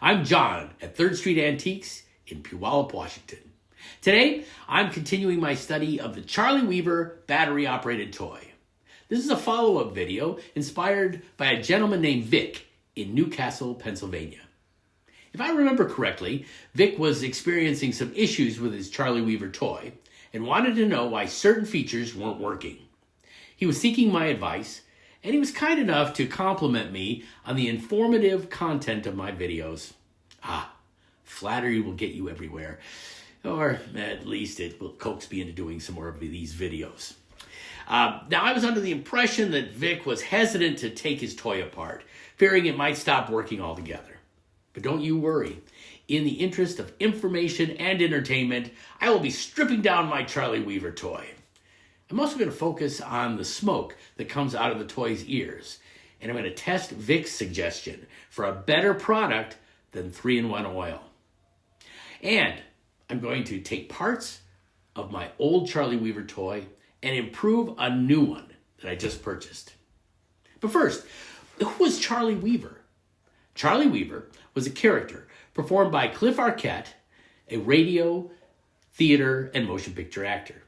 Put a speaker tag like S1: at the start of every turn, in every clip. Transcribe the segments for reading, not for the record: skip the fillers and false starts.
S1: I'm John at 3rd Street Antiques in Puyallup, Washington. Today, I'm continuing my study of the Charley Weaver Battery-Operated Toy. This is a follow-up video inspired by a gentleman named Vic in Newcastle, Pennsylvania. If I remember correctly, Vic was experiencing some issues with his Charley Weaver toy and wanted to know why certain features weren't working. He was seeking my advice, and he was kind enough to compliment me on the informative content of my videos. Flattery will get you everywhere, or at least it will coax me into doing some more of these videos. Now, I was under the impression that Vic was hesitant to take his toy apart, fearing it might stop working altogether. But don't you worry. In the interest of information and entertainment, I will be stripping down my Charley Weaver toy. I'm also going to focus on the smoke that comes out of the toy's ears, and I'm going to test Vic's suggestion for a better product than 3-in-1 oil. And I'm going to take parts of my old Charley Weaver toy and improve a new one that I just purchased. But first, who was Charley Weaver? Charley Weaver was a character performed by Cliff Arquette, a radio, theater, and motion picture actor.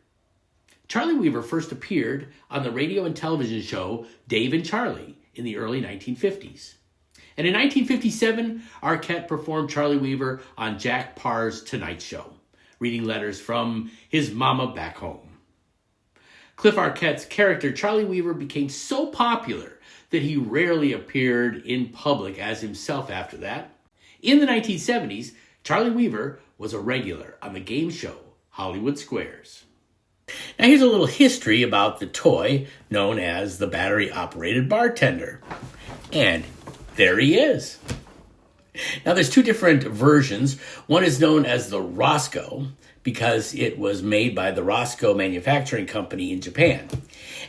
S1: Charley Weaver first appeared on the radio and television show Dave and Charlie in the early 1950s. And in 1957, Arquette performed Charley Weaver on Jack Parr's Tonight Show, reading letters from his mama back home. Cliff Arquette's character, Charley Weaver, became so popular that he rarely appeared in public as himself after that. In the 1970s, Charley Weaver was a regular on the game show Hollywood Squares. Now here's a little history about the toy known as the Battery-Operated Bartender. And there he is. Now there's two different versions. One is known as the Rosco because it was made by the Rosco Manufacturing Company in Japan.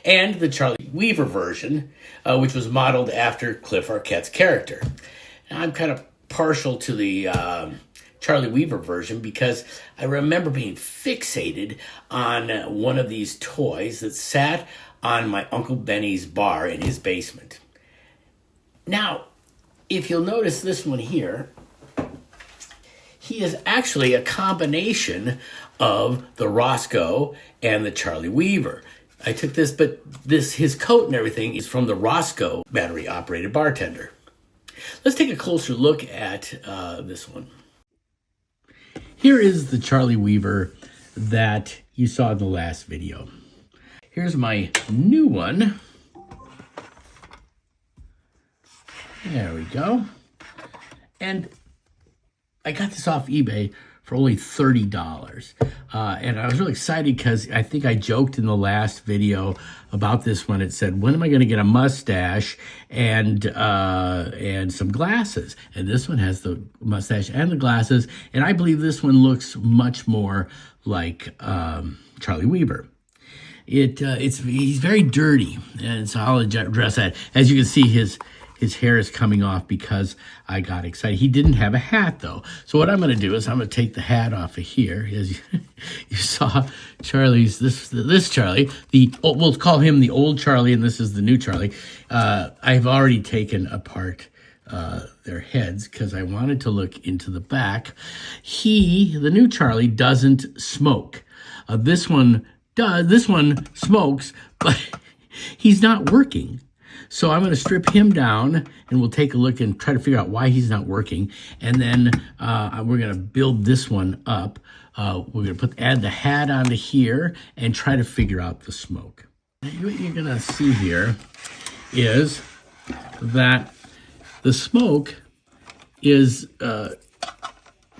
S1: And the Charley Weaver version, which was modeled after Cliff Arquette's character. Now I'm kind of partial to the Charley Weaver version because I remember being fixated on one of these toys that sat on my Uncle Benny's bar in his basement. Now, if you'll notice this one here, he is actually a combination of the Rosco and the Charley Weaver. I took this, but his coat and everything is from the Rosco Battery-Operated Bartender. Let's take a closer look at this one. Here is the Charley Weaver that you saw in the last video. Here's my new one. There we go. And I got this off eBay for only $30. And I was really excited because I think I joked in the last video about this one. It said, when am I going to get a mustache and some glasses? And this one has the mustache and the glasses. And I believe this one looks much more like Charley Weaver. He's very dirty, and so I'll address that. As you can see, his hair is coming off because I got excited. He didn't have a hat, though. So what I'm going to do is I'm going to take the hat off of here. As you saw Charlie's, this Charlie, we'll call him the old Charlie, and this is the new Charlie. I've already taken apart their heads because I wanted to look into the back. The new Charlie, doesn't smoke. This one does. This one smokes, but he's not working. So I'm going to strip him down, and we'll take a look and try to figure out why he's not working. And then we're going to build this one up. We're going to add the hat onto here and try to figure out the smoke. What you're going to see here is that the smoke is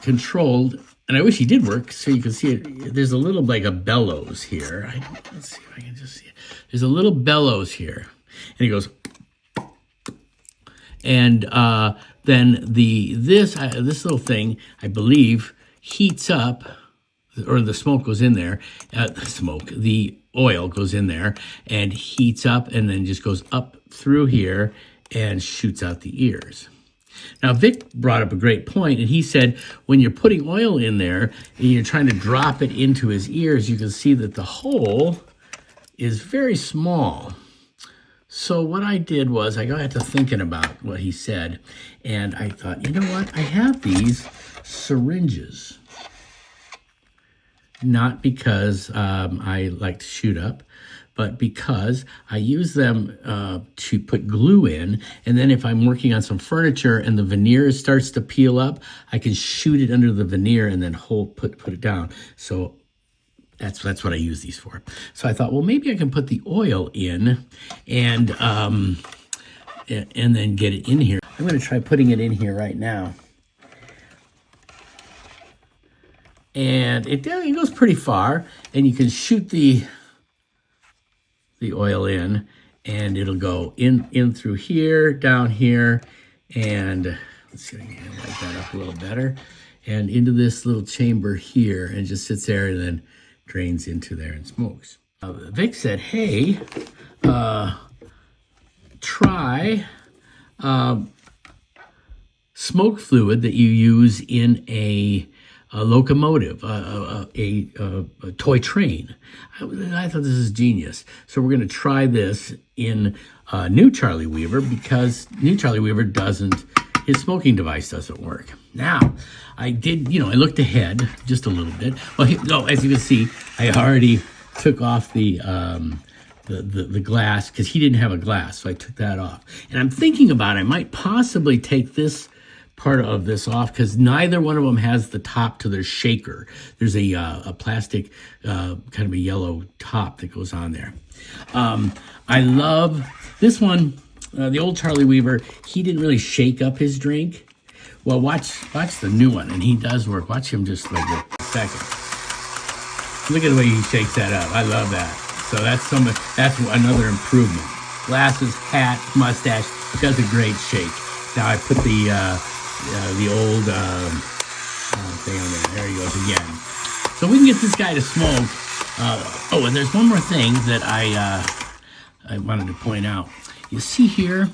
S1: controlled, and I wish he did work so you can see it. There's a little like a bellows here. Let's see if I can just see it. There's a little bellows here. And he goes, and then this little thing, I believe, heats up, or the smoke goes in there. The oil goes in there and heats up, and then just goes up through here and shoots out the ears. Now, Vic brought up a great point, and he said when you're putting oil in there and you're trying to drop it into his ears, you can see that the hole is very small. So what I did was I got to thinking about what he said, and I thought, you know what? I have these syringes, not because I like to shoot up, but because I use them to put glue in, and then if I'm working on some furniture and the veneer starts to peel up, I can shoot it under the veneer and then put it down. So that's what I use these for. So I thought, well, maybe I can put the oil in and then get it in here. I'm going to try putting it in here right now. And it goes pretty far, and you can shoot the oil in, and it'll go in through here, down here, and let's see if I can light that up a little better, and into this little chamber here, and just sits there and then drains into there and smokes. Vic said, hey, try smoke fluid that you use in a locomotive, a toy train. I thought this is genius. So we're going to try this in new Charley Weaver, because new Charley Weaver his smoking device doesn't work. Now, I did, I looked ahead just a little bit. Well, as you can see, I already took off the glass, because he didn't have a glass, so I took that off. And I'm thinking about I might possibly take this part of this off, because neither one of them has the top to their shaker. There's a plastic kind of a yellow top that goes on there. I love this one. The old Charley Weaver, he didn't really shake up his drink. Well, watch the new one, and he does work. Watch him just like a second. Look at the way he shakes that up. I love that. So that's another improvement. Glasses, hat, mustache, does a great shake. Now I put the old thing on there. There he goes again. So we can get this guy to smoke. And there's one more thing that I wanted to point out. You see here,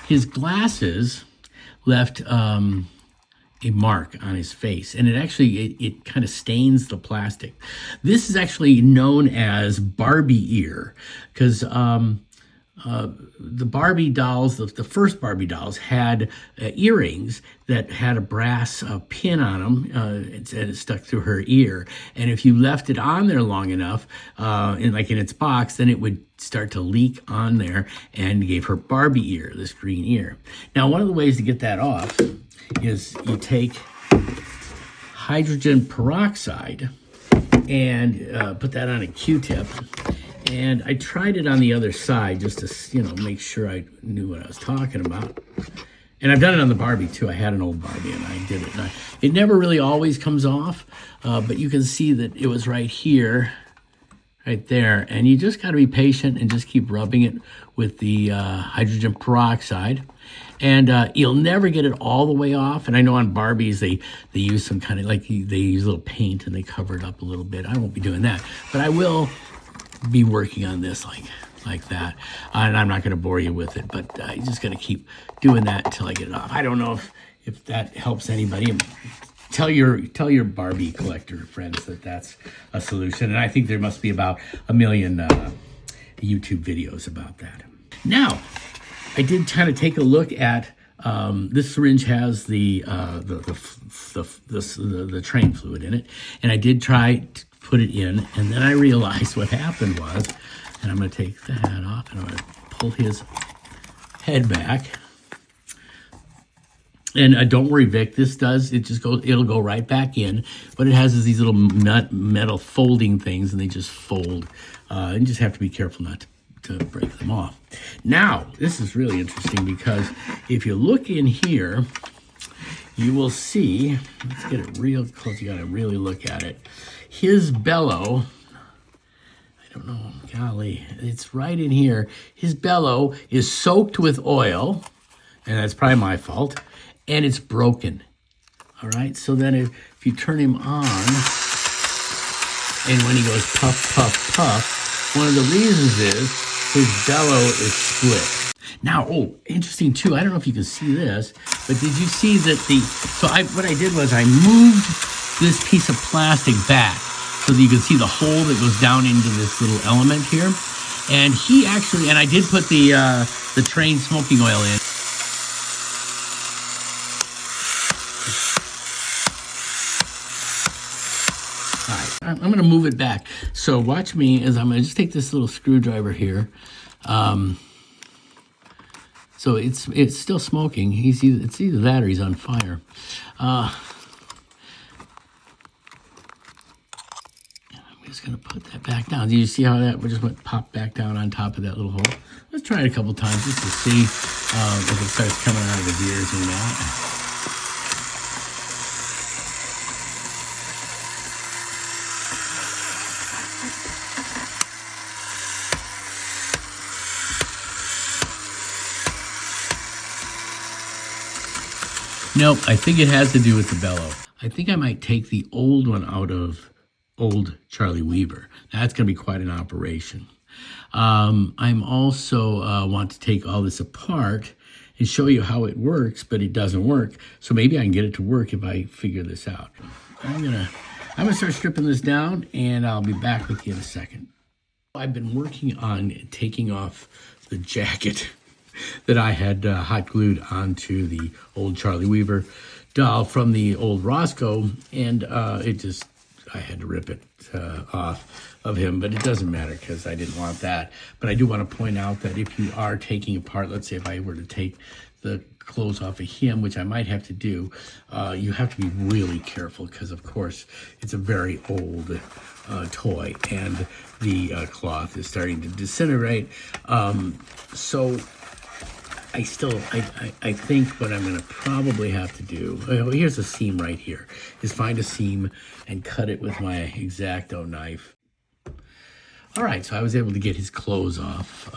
S1: his glasses left a mark on his face, and it kind of stains the plastic. This is actually known as Barbie ear, because the Barbie dolls, the first Barbie dolls, had earrings that had a brass pin on them, and it stuck through her ear. And if you left it on there long enough, in its box, then it would start to leak on there, and gave her Barbie ear, this green ear. Now, one of the ways to get that off is you take hydrogen peroxide and put that on a Q-tip. And I tried it on the other side just to, make sure I knew what I was talking about. And I've done it on the Barbie too. I had an old Barbie and I did it. It never really always comes off, but you can see that it was right here, right there. And you just got to be patient and just keep rubbing it with the hydrogen peroxide. And you'll never get it all the way off. And I know on Barbies, they use some kind of, they use a little paint and they cover it up a little bit. I won't be doing that, but I will be working on this like that, and I'm not going to bore you with it, but I'm just going to keep doing that until I get it off. I don't know if that helps anybody. Tell your Barbie collector friends that that's a solution, and I think there must be about 1 million YouTube videos about that. Now, I did kind of take a look at this syringe has the train fluid in it, and I did try to put it in, and then I realized what happened was, and I'm going to take the hat off, and I'm going to pull his head back. And don't worry, Vic, it'll go right back in. What it has is these little metal folding things, and they just fold. And you just have to be careful not to break them off. Now, this is really interesting, because if you look in here, you will see, let's get it real close, you got to really look at it. His bellow, I don't know, golly, it's right in here. His bellow is soaked with oil, and that's probably my fault, and it's broken. All right, so then if you turn him on, and when he goes puff, puff, puff, one of the reasons is his bellow is split. Now, interesting too, I don't know if you can see this, but did you see that what I did was I moved this piece of plastic back so that you can see the hole that goes down into this little element here. And he actually, and I did put the train smoking oil in. All right, I'm going to move it back. So watch me as I'm going to just take this little screwdriver here. So it's still smoking. It's either that or he's on fire. I'm just going to put that back down. Do you see how that just went pop back down on top of that little hole? Let's try it a couple times just to see if it starts coming out of his ears or not. Nope, I think it has to do with the bellow. I think I might take the old one out of old Charley Weaver. That's going to be quite an operation. I'm also want to take all this apart and show you how it works, but it doesn't work. So maybe I can get it to work if I figure this out. I'm gonna start stripping this down, and I'll be back with you in a second. I've been working on taking off the jacket that I had hot glued onto the old Charley Weaver doll from the old Rosco, and I had to rip it off of him, but it doesn't matter because I didn't want that. But I do want to point out that if you are taking apart, let's say if I were to take the clothes off of him, which I might have to do, you have to be really careful because, of course, it's a very old toy, and the cloth is starting to disintegrate. So I think what I'm going to probably have to do, here's a seam right here, is find a seam and cut it with my X-Acto knife. All right, so I was able to get his clothes off.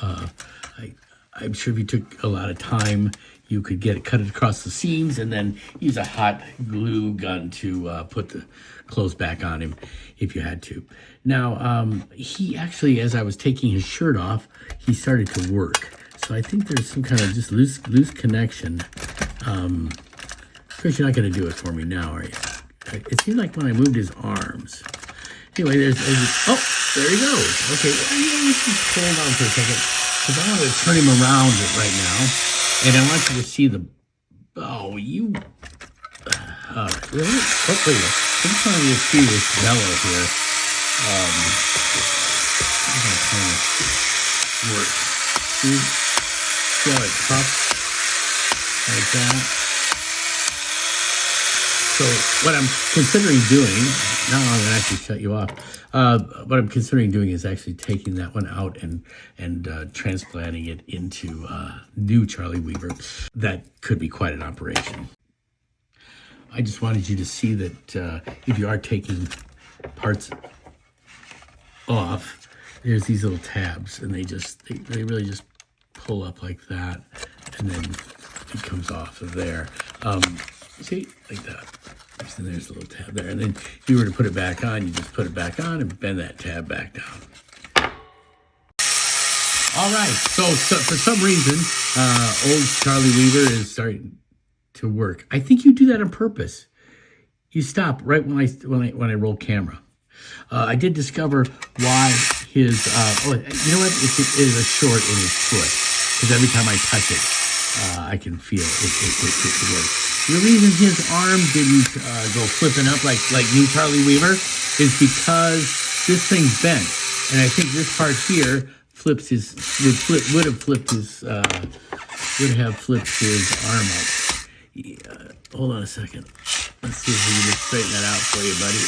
S1: I'm sure if you took a lot of time, you could cut it across the seams and then use a hot glue gun to put the clothes back on him if you had to. Now, he actually, as I was taking his shirt off, he started to work. So I think there's some kind of just loose connection. Of course, you're not going to do it for me now, are you? It seemed like when I moved his arms. Anyway, oh, there he goes. Okay, let's just hold on for a second, because I want to turn him around right now, and I want you to see the. Oh, you. All right, really? Oh, wait a minute. I'm just trying to see this bellow here. I'm going to kind of work. See? See how it puffs like that? So what I'm considering doing, now I'm going to actually shut you off. What I'm considering doing is actually taking that one out and transplanting it into new Charley Weaver. That could be quite an operation. I just wanted you to see that if you are taking parts off, there's these little tabs, and they really just pull up like that, and then it comes off of there. See, like that. And there's a little tab there, and then if you were to put it back on, you just put it back on and bend that tab back down. All right, so for some reason, old Charley Weaver is starting to work. I think you do that on purpose. You stop right when I roll camera. I did discover why his, you know what, it is a short in his foot, because every time I touch it, I can feel it works. The reason his arm didn't go flipping up like new Charley Weaver is because this thing's bent, and I think this part here would have flipped his arm up. Yeah, hold on a second. Let's see if we can just straighten that out for you, buddy.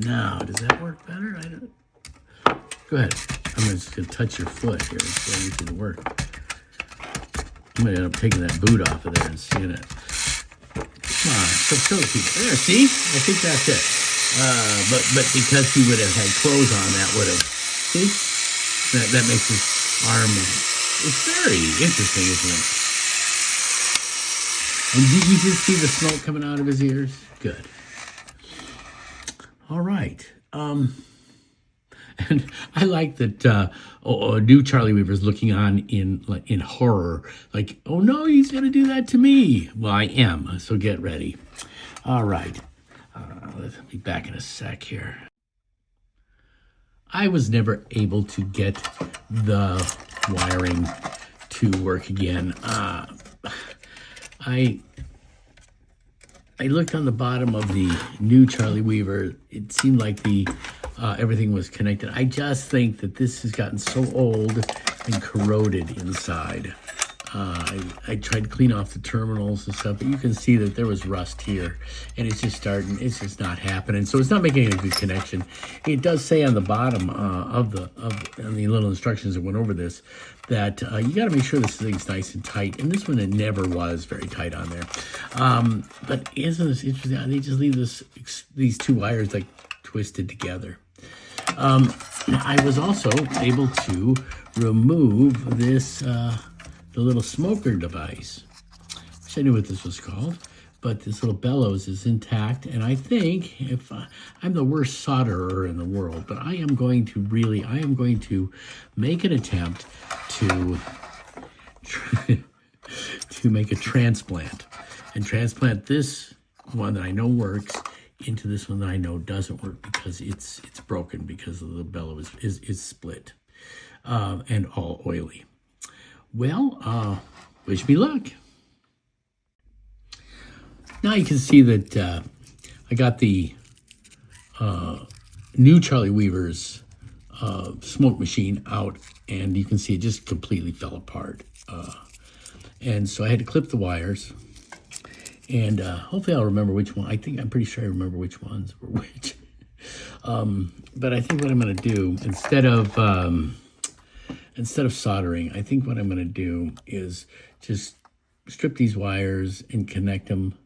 S1: Now, does that work better? I don't. Go ahead. I'm just gonna touch your foot here and see if it can work. I'm gonna end up taking that boot off of there and seeing it. Come on, show the people. There, see? I think that's it. But because he would have had clothes on, that would have. See? That makes his arm. It's very interesting, isn't it? And did you just see the smoke coming out of his ears? Good. All right. And I like that new Charley Weaver's looking on in horror, like, oh no, he's going to do that to me. Well, I am, so get ready. All right. Let's be back in a sec here. I was never able to get the wiring to work again. I looked on the bottom of the new Charley Weaver. It seemed like the everything was connected. I just think that this has gotten so old and corroded inside. I tried to clean off the terminals and stuff, but you can see that there was rust here, and it's just just not happening. So it's not making a good connection. It does say on the bottom on the little instructions that went over this that you got to make sure this thing's nice and tight. And this one, it never was very tight on there. But isn't this interesting? They just leave these two wires like twisted together. I was also able to remove this the little smoker device. Wish I knew what this was called, but this little bellows is intact. And I think if I'm the worst solderer in the world, but I am going to make an attempt to make a transplant and transplant this one that I know works into this one that I know doesn't work because it's broken because of the bellow is split and all oily. Well, wish me luck. Now you can see that I got the new Charley Weaver's smoke machine out, and you can see it just completely fell apart. And so I had to clip the wires, and hopefully I'll remember which one. I'm pretty sure I remember which ones were which. But I think what I'm going to do, instead of soldering, I think what I'm going to do is just strip these wires and connect them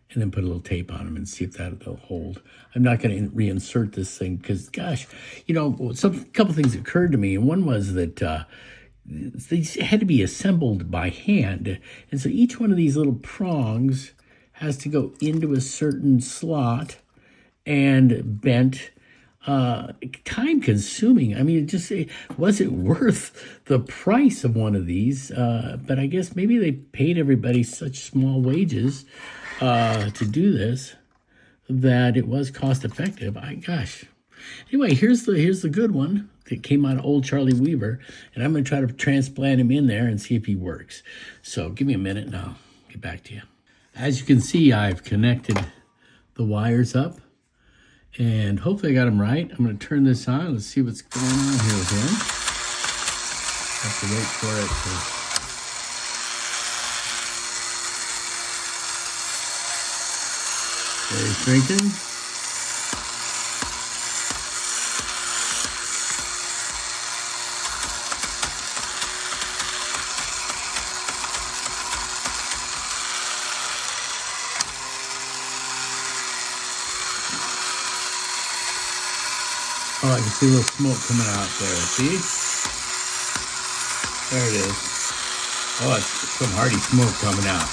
S1: and then put a little tape on them and see if they'll hold. I'm not going to reinsert this thing because, gosh, a couple things occurred to me. And one was that these had to be assembled by hand. And so each one of these little prongs has to go into a certain slot and bent. Time consuming. I mean, was it worth the price of one of these? But I guess maybe they paid everybody such small wages to do this that it was cost effective. Gosh. Anyway, here's the good one that came out of old Charley Weaver, and I'm going to try to transplant him in there and see if he works. So give me a minute and I'll get back to you. As you can see, I've connected the wires up. And hopefully I got him right. I'm going to turn this on. Let's see what's going on here with him. Have to wait for it to... There he's drinking. Oh, I can see a little smoke coming out there. See? There it is. Oh, it's some hearty smoke coming out.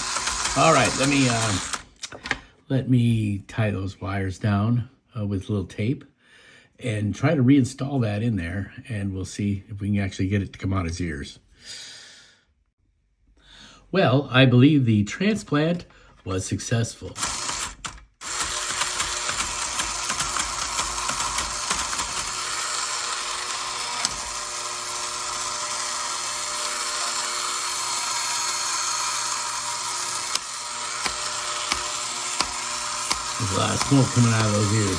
S1: All right, let me tie those wires down with a little tape and try to reinstall that in there, and we'll see if we can actually get it to come out his ears. Well, I believe the transplant was successful. There's a lot of smoke coming out of those ears.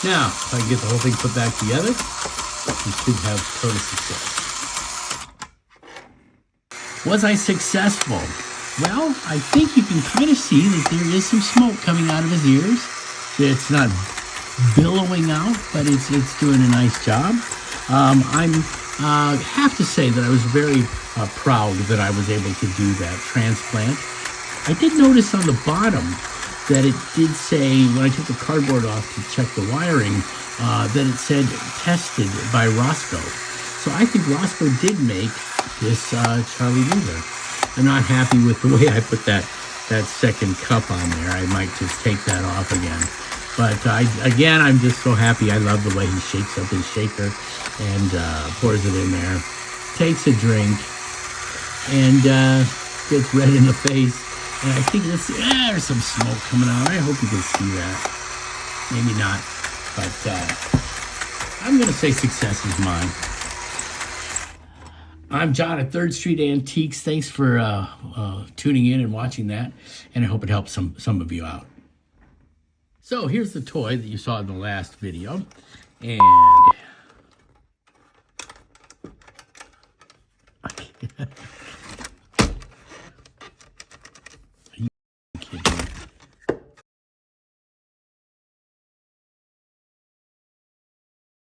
S1: Now, if I can get the whole thing put back together, we should have total success. Was I successful? Well, I think you can kind of see that there is some smoke coming out of his ears. It's not billowing out, but it's doing a nice job. I have to say that I was very proud that I was able to do that transplant. I did notice on the bottom that it did say, when I took the cardboard off to check the wiring, that it said tested by Rosco. So I think Rosco did make this Charley Weaver. I'm not happy with the way I put that second cup on there. I might just take that off again. But again, I'm just so happy. I love the way he shakes up his shaker and pours it in there, takes a drink, and gets red in the face. And I think there's some smoke coming out. I hope you can see that. Maybe not, but I'm going to say success is mine. I'm John at 3rd Street Antiques. Thanks for tuning in and watching that, and I hope it helps some of you out. So here's the toy that you saw in the last video, and